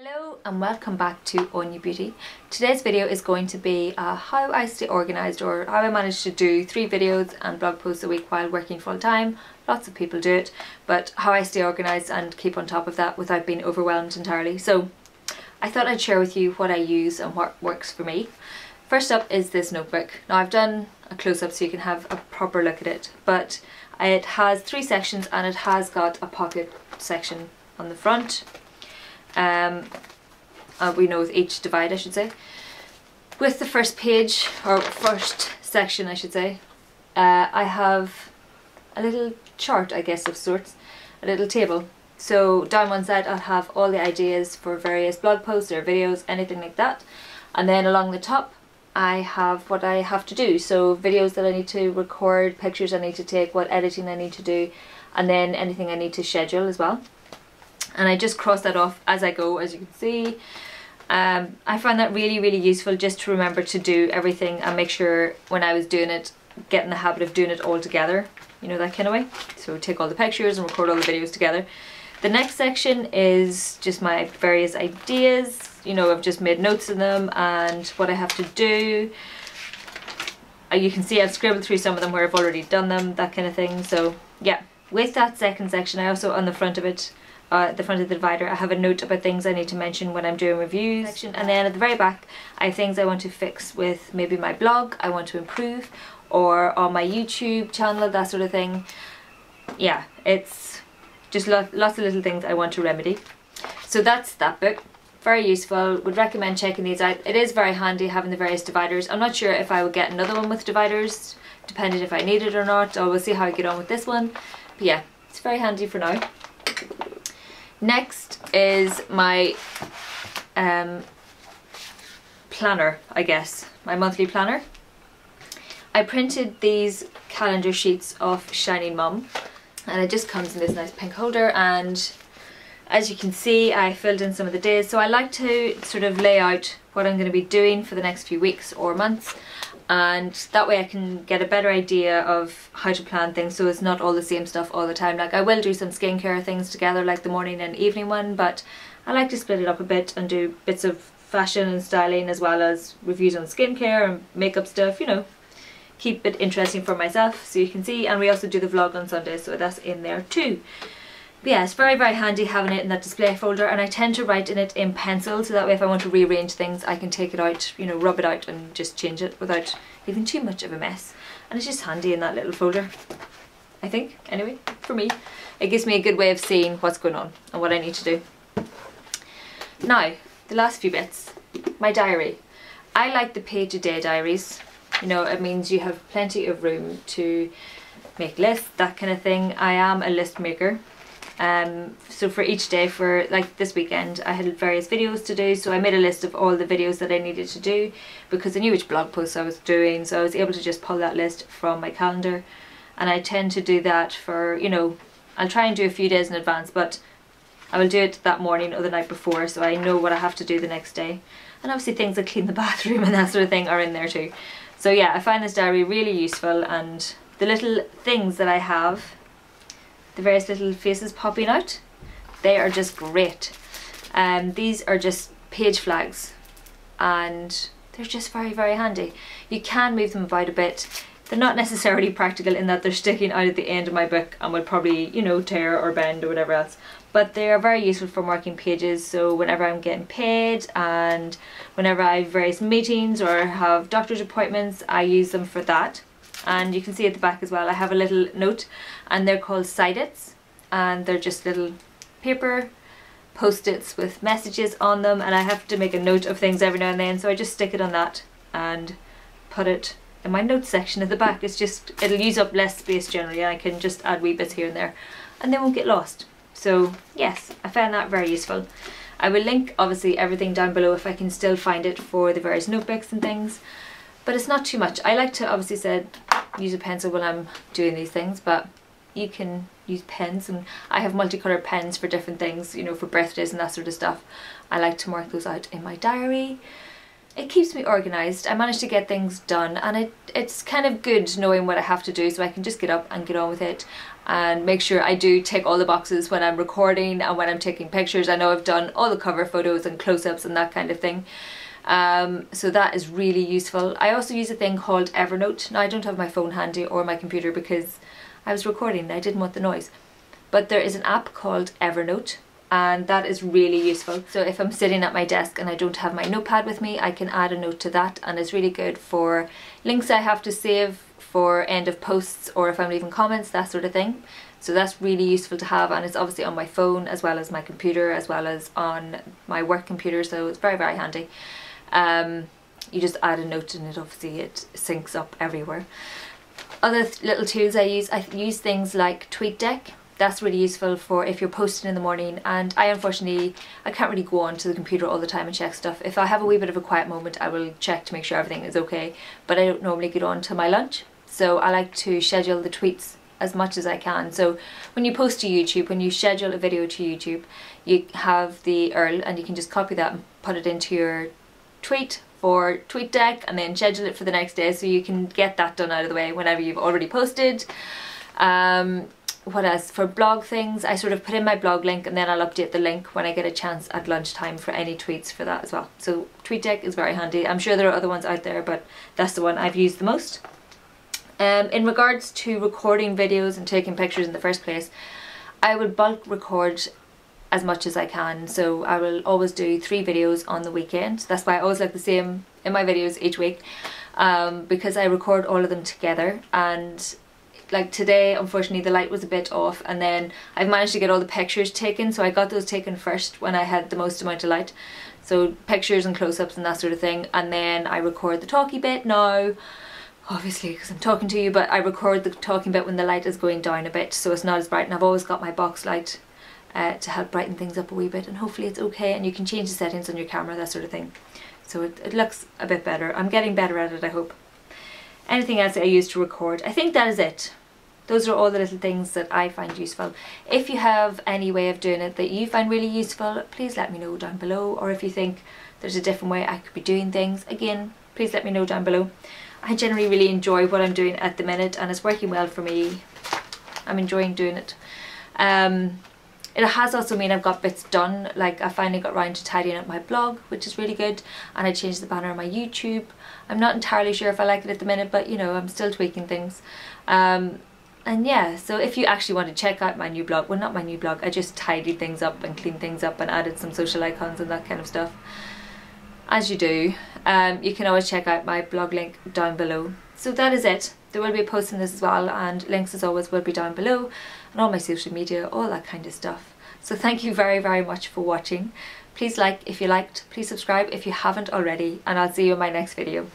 Hello and welcome back to Anya Beauty. Today's video is going to be how I stay organised, or how I manage to do 3 videos and blog posts a week while working full time. Lots of people do it, but how I stay organised and keep on top of that without being overwhelmed entirely. So I thought I'd share with you what I use and what works for me. First up is this notebook. Now I've done a close-up so you can have a proper look at it, but it has 3 sections and it has got a pocket section on the front. We know with each divide, I should say. With the first page, or first section I should say, I have a little chart, I guess, of sorts, a little table. So down one side I'll have all the ideas for various blog posts or videos, anything like that, and then along the top I have what I have to do, so videos that I need to record, pictures I need to take, what editing I need to do, and then anything I need to schedule as well. And I just cross that off as I go, as you can see. I find that really useful, just to remember to do everything and make sure when I was doing it, get in the habit of doing it all together, you know, that kind of way. So take all the pictures and record all the videos together. The next section is just my various ideas, you know, I've just made notes in them and what I have to do. You can see I've scribbled through some of them where I've already done them, that kind of thing. So yeah, with that second section, I also, on the front of it, the front of the divider, I have a note about things I need to mention when I'm doing reviews, and then at the very back I have things I want to fix with maybe my blog, I want to improve, or on my YouTube channel, that sort of thing. Yeah, it's just lots of little things I want to remedy. So that's that book. Very useful, would recommend checking these out. It is very handy having the various dividers. I'm not sure if I will get another one with dividers, depending if I need it or not, or we'll see how I get on with this one. But yeah, it's very handy for now. Next is my planner, I guess, my monthly planner. I printed these calendar sheets off Shining Mum, and it just comes in this nice pink holder, and as you can see I filled in some of the days. So I like to sort of lay out what I'm going to be doing for the next few weeks or months, and that way I can get a better idea of how to plan things, so it's not all the same stuff all the time. Like, I will do some skincare things together, like the morning and evening one, but I like to split it up a bit and do bits of fashion and styling as well as reviews on skincare and makeup stuff, you know, keep it interesting for myself so you can see. And we also do the vlog on Sundays, so that's in there too. But yeah, it's very handy having it in that display folder, and I tend to write in it in pencil, so that way if I want to rearrange things I can take it out, you know, rub it out and just change it without leaving too much of a mess. And it's just handy in that little folder, I think, anyway, for me. It gives me a good way of seeing what's going on and what I need to do. Now, the last few bits. My diary. I like the page-a-day diaries. You know, it means you have plenty of room to make lists, that kind of thing. I am a list maker. So for each day, for like this weekend, I had various videos to do, so I made a list of all the videos that I needed to do because I knew which blog posts I was doing, so I was able to just pull that list from my calendar. And I tend to do that for, you know, I'll try and do a few days in advance, but I will do it that morning or the night before, so I know what I have to do the next day. And obviously things like clean the bathroom and that sort of thing are in there too. So yeah, I find this diary really useful, and the little things that I have, the various little faces popping out, they are just great. These are just page flags, and they're just very handy. You can move them about a bit. They're not necessarily practical in that they're sticking out at the end of my book and would probably, you know, tear or bend or whatever else, but they are very useful for marking pages. So whenever I'm getting paid and whenever I have various meetings or have doctor's appointments, I use them for that. And you can see at the back as well, I have a little note, and they're called side-its, and they're just little paper post-its with messages on them, and I have to make a note of things every now and then, so I just stick it on that and put it in my notes section at the back. It's just, it'll use up less space generally, and I can just add wee bits here and there and they won't get lost. So yes, I found that very useful. I will link obviously everything down below if I can still find it for the various notebooks and things. But it's not too much. I like to obviously use a pencil when I'm doing these things, but you can use pens, and I have multicolored pens for different things, you know, for birthdays and that sort of stuff. I like to mark those out in my diary. it keeps me organised. I manage to get things done, and it's kind of good knowing what I have to do, so I can just get up and get on with it and make sure I do tick all the boxes when I'm recording and when I'm taking pictures. I know I've done all the cover photos and close-ups and that kind of thing. So that is really useful. I also use a thing called Evernote. Now I don't have my phone handy or my computer because I was recording and I didn't want the noise. But there is an app called Evernote, and that is really useful. So if I'm sitting at my desk and I don't have my notepad with me, I can add a note to that, and it's really good for links I have to save for end of posts, or if I'm leaving comments, that sort of thing. So that's really useful to have, and it's obviously on my phone as well as my computer as well as on my work computer, so it's very, very handy. You just add a note and it syncs up everywhere. Other little tools I use things like TweetDeck. That's really useful for if you're posting in the morning, and unfortunately I can't really go onto the computer all the time and check stuff. If I have a wee bit of a quiet moment, I will check to make sure everything is okay, but I don't normally get on to my lunch, so I like to schedule the tweets as much as I can. So when you post to YouTube, when you schedule a video to YouTube, you have the URL and you can just copy that and put it into your tweet for TweetDeck and then schedule it for the next day, so you can get that done out of the way whenever you've already posted. What else? For blog things, I sort of put in my blog link and then I'll update the link when I get a chance at lunchtime for any tweets for that as well. So TweetDeck is very handy. I'm sure there are other ones out there, but that's the one I've used the most. In regards to recording videos and taking pictures in the first place, I will bulk record as much as I can. So I will always do 3 videos on the weekend. That's why I always like the same in my videos each week, because I record all of them together. And like today, unfortunately the light was a bit off, and then I've managed to get all the pictures taken, so I got those taken first when I had the most amount of light. So pictures and close-ups and that sort of thing, and then I record the talky bit now, obviously because I'm talking to you, but I record the talking bit when the light is going down a bit, so it's not as bright, and I've always got my box light to help brighten things up a wee bit, and hopefully it's okay, and you can change the settings on your camera, that sort of thing. So it looks a bit better. I'm getting better at it, I hope. Anything else I use to record? I think that is it. Those are all the little things that I find useful. If you have any way of doing it that you find really useful, please let me know down below. Or if you think there's a different way I could be doing things, again, please let me know down below. I generally really enjoy what I'm doing at the minute, and it's working well for me. I'm enjoying doing it. It has also meant I've got bits done, like I finally got around to tidying up my blog, which is really good, and I changed the banner on my YouTube. I'm not entirely sure if I like it at the minute, but you know, I'm still tweaking things. And yeah, so if you actually want to check out my new blog, well, not my new blog, I just tidied things up and cleaned things up and added some social icons and that kind of stuff, as you do. You can always check out my blog link down below. So that is it. There will be a post in this as well, and links as always will be down below, and all my social media, all that kind of stuff. So thank you very, very much for watching. Please like if you liked, please subscribe if you haven't already, and I'll see you in my next video.